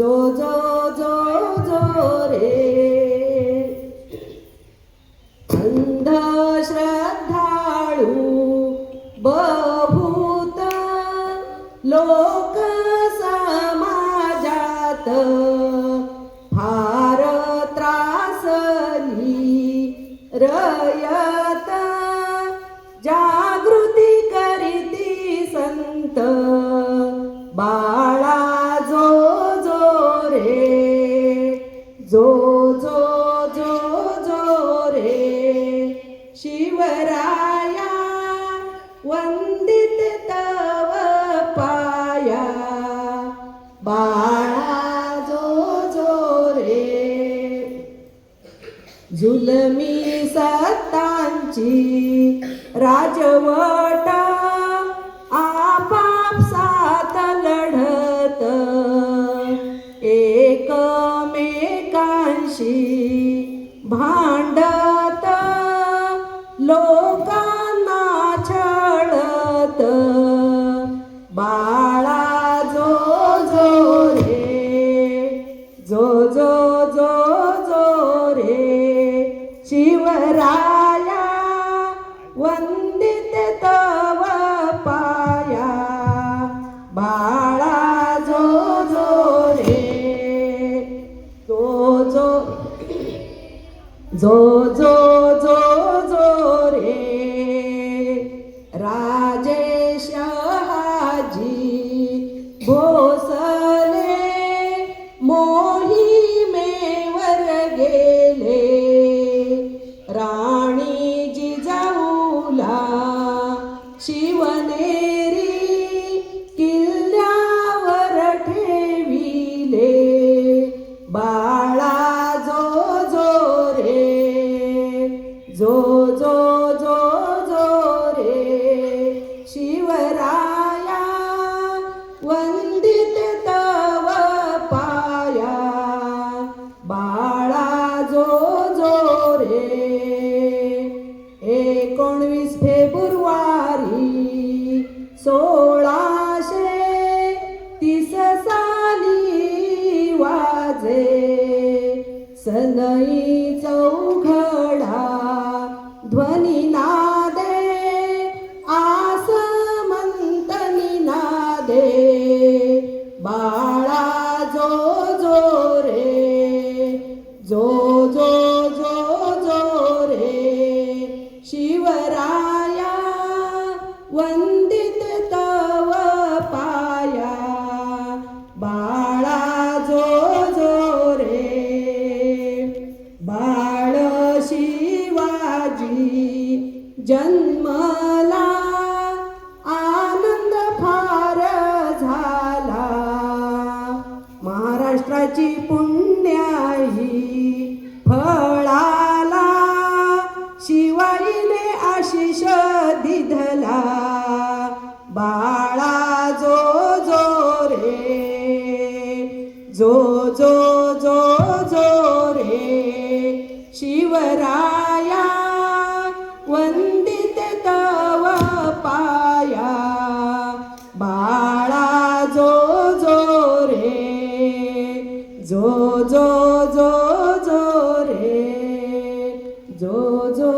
जो जो जो जो रे अंधश्रद्धाळू बभूत लोक समाजात फार त्रासली रयत जागृती करीती संत बाळा जो जो रे जो जो जो जो रे शिवराया वंदित तव पाया बाळा जो जो रे जुलमी सत्तांची राजवट आपापसात लढत एकमेकांशी भांडत लोकांना छळत बाळा जो जो रे जो जो जो जो रे शिवराया वंदित तव पाया बाळा जो जो रे जो जो जो जो जो जो रे राजेश हाजी भोसले मोहिमेवर गेले राणी जिजाऊला शिवनेरी किल्ल्यावर ठेविले बाळा जो जो रे जो जो जो जो रे शिवराया वंदित तव पाया बाळा जो जो रे 19 फेब्रुवारी 1630 साली वाजे सनई चौघडा ध्वनी नादे आसमंतनी नादे बाळा जो जो रे जो जो जो जो रे शिवराया वंदित तव पाया बाळा जो जो रे बाळ शिवाजी जन्मला आनंद फार झाला महाराष्ट्राची पुण्याही फळाला शिवाईने आशिष दिधला बाळा जो जो रे जो जो जो जो रे शिवराया वंदित तव पाया बाळा जो जो रे जो जो जो जो रे जो जो